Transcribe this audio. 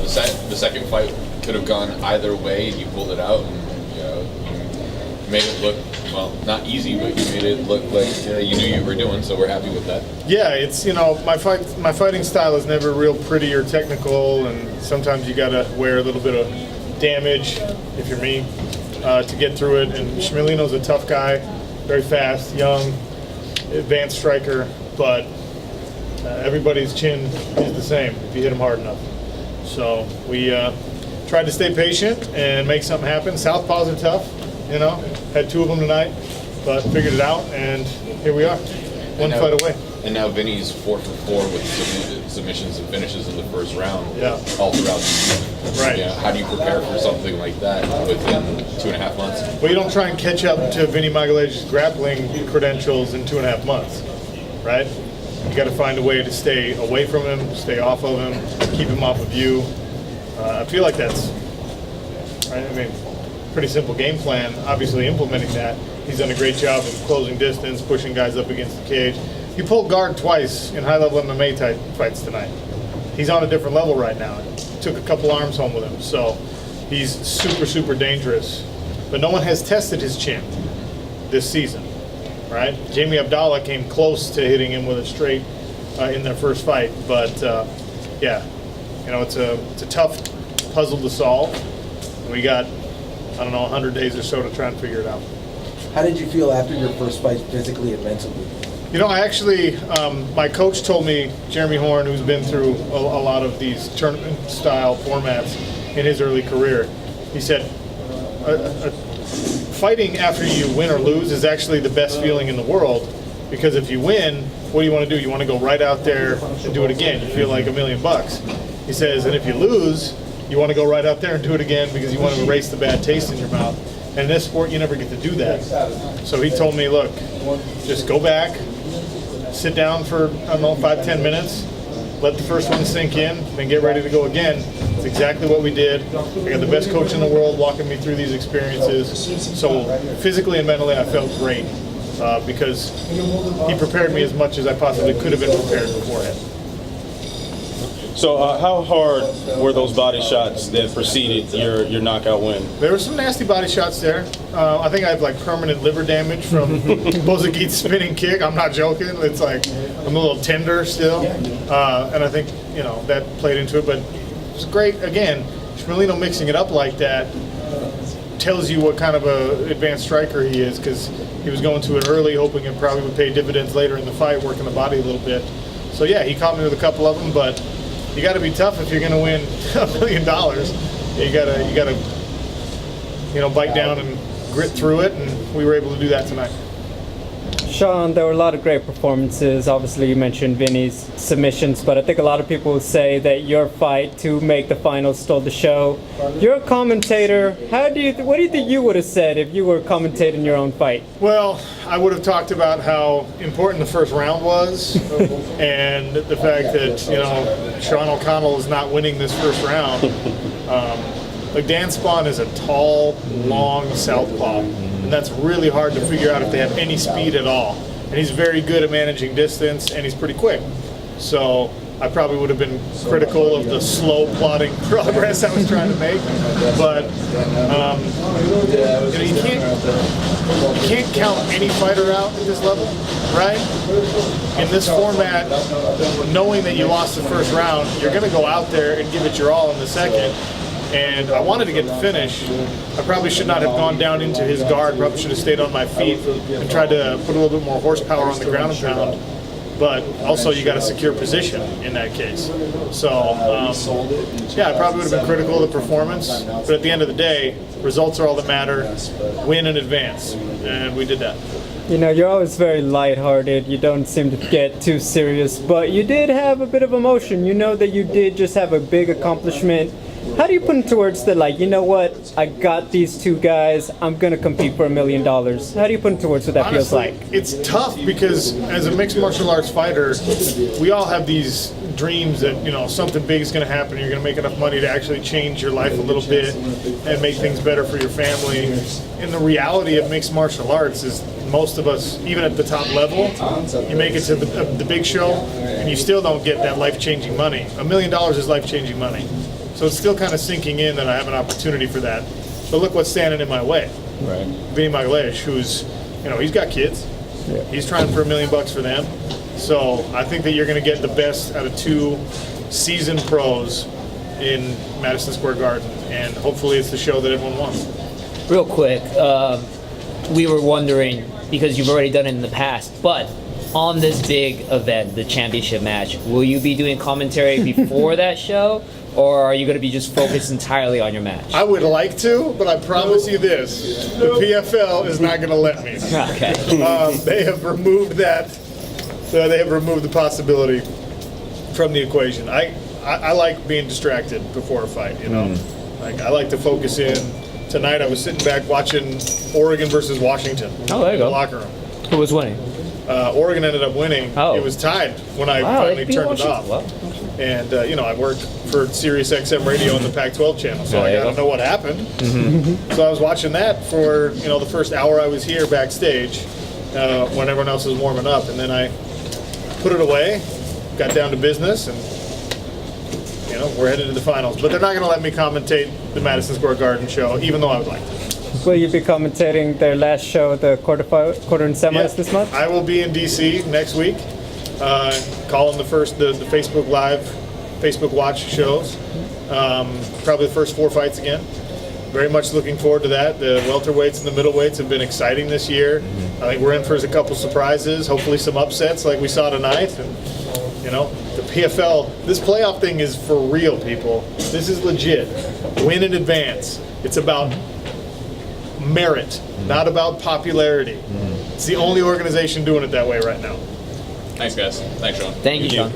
the second fight could have gone either way, and you pulled it out, and you made it look, well, not easy, but you made it look like you knew you were doing. So we're happy with that. Yeah, it's my fighting style is never real pretty or technical, and sometimes you got to wear a little bit of damage if you're me to get through it. And Shmilino's a tough guy, very fast, young, advanced striker, but everybody's chin is the same if you hit him hard enough. So we tried to stay patient and make something happen. Southpaws are tough, had 2 of them tonight, but figured it out, and here we are, one fight away. And now Vinny's 4 for 4 with submissions and finishes in the first round, all throughout the season. Right. How do you prepare for something like that within 2.5 months? Well, you don't try and catch up to Vinny Magalhaes' grappling credentials in 2.5 months, right? You got to find a way to stay away from him, stay off of him, keep him off of you. I feel like that's, right? I mean, pretty simple game plan. Obviously, implementing that, he's done a great job of closing distance, pushing guys up against the cage. He pulled guard twice in high-level MMA type fights tonight. He's on a different level right now. Took a couple arms home with him, so he's super, super dangerous. But no one has tested his chin this season, right? Jamie Abdallah came close to hitting him with a straight in their first fight, but yeah, it's a tough puzzle to solve. We got, 100 days or so to try and figure it out. How did you feel after your first fight, physically and mentally? I actually, my coach told me, Jeremy Horn, who's been through a lot of these tournament-style formats in his early career, he said, fighting after you win or lose is actually the best feeling in the world, because if you win, what do you want to do? You want to go right out there and do it again. You feel like $1 million. He says, and if you lose, you want to go right out there and do it again because you want to erase the bad taste in your mouth. And in this sport, you never get to do that. So he told me, look, just go back, sit down for, 5-10 minutes, let the first one sink in, then get ready to go again. It's exactly what we did. I got the best coach in the world walking me through these experiences. So physically and mentally, I felt great because he prepared me as much as I possibly could have been prepared beforehand. So how hard were those body shots that preceded your knockout win? There were some nasty body shots there. I think I have like permanent liver damage from Bozakit's spinning kick. I'm not joking. It's like I'm a little tender still. And I think, that played into it. But it was great. Again, Shmilino mixing it up like that tells you what kind of a advanced striker he is, because he was going to it early, hoping it probably would pay dividends later in the fight, working the body a little bit. So yeah, he caught me with a couple of them, but you got to be tough if you're going to win $1 million. You got to, bite down and grit through it, and we were able to do that tonight. Sean, there were a lot of great performances. Obviously, you mentioned Vinny's submissions, but I think a lot of people would say that your fight to make the finals stole the show. You're a commentator. What do you think you would have said if you were commentating your own fight? Well, I would have talked about how important the first round was, and the fact that Sean O'Connell is not winning this first round. Dan Spawn is a tall, long southpaw, and that's really hard to figure out if they have any speed at all. And he's very good at managing distance, and he's pretty quick. So I probably would have been critical of the slow plodding progress I was trying to make. But you can't count any fighter out at this level, right? In this format, knowing that you lost the first round, you're going to go out there and give it your all in the second. And I wanted to get the finish. I probably should not have gone down into his guard. Probably should have stayed on my feet and tried to put a little bit more horsepower on the ground and pound. But also, you got to secure position in that case. So, yeah, I probably would have been critical of the performance. But at the end of the day, results are all that matter. Win and advance. And we did that. You're always very lighthearted. You don't seem to get too serious. But you did have a bit of emotion. You know that you did just have a big accomplishment. How do you put into words that, like, you know what, I got these two guys, I'm going to compete for $1 million? How do you put into words what that feels like? It's tough because as a mixed martial arts fighter, we all have these dreams that, something big is going to happen. You're going to make enough money to actually change your life a little bit and make things better for your family. And the reality of mixed martial arts is most of us, even at the top level, you make it to the big show and you still don't get that life-changing money. $1 million is life-changing money. So it's still kind of sinking in that I have an opportunity for that. But look what's standing in my way. Right. Vinny Magalhaes, who's, he's got kids. Yeah. He's trying for $1 million for them. So I think that you're going to get the best out of 2 seasoned pros in Madison Square Garden, and hopefully it's the show that everyone wants. Real quick, we were wondering, because you've already done it in the past, but on this big event, the championship match, will you be doing commentary before that show, or are you going to be just focused entirely on your match? I would like to, but I promise you this, the PFL is not going to let me. Okay. They have removed that. They have removed the possibility from the equation. I like being distracted before a fight, Like, I like to focus in. Tonight I was sitting back watching Oregon versus Washington Oh, there you in go. the locker room. Who was winning? Oregon ended up winning. Oh. It was tied when I Wow, finally they beat turned it Washington. off. Wow. And, I work for Sirius XM Radio on the Pac-12 channel, so There I you got to go. know what happened. So I was watching that for, the first hour I was here backstage when everyone else was warming up. And then I put it away, got down to business, and, we're headed to the finals. But they're not going to let me commentate the Madison Square Garden show, even though I would like to. Will you be commentating their last show, the quarter and semis this month? I will be in DC next week, calling the Facebook Live, Facebook Watch shows. Probably the first 4 fights again. Very much looking forward to that. The welterweights and the middleweights have been exciting this year. I think we're in for a couple surprises, hopefully some upsets like we saw tonight. And, the PFL, this playoff thing is for real, people. This is legit. Win in advance. It's about merit, not about popularity. It's the only organization doing it that way right now. Thanks, guys. Thanks, Sean. Thank you, Sean.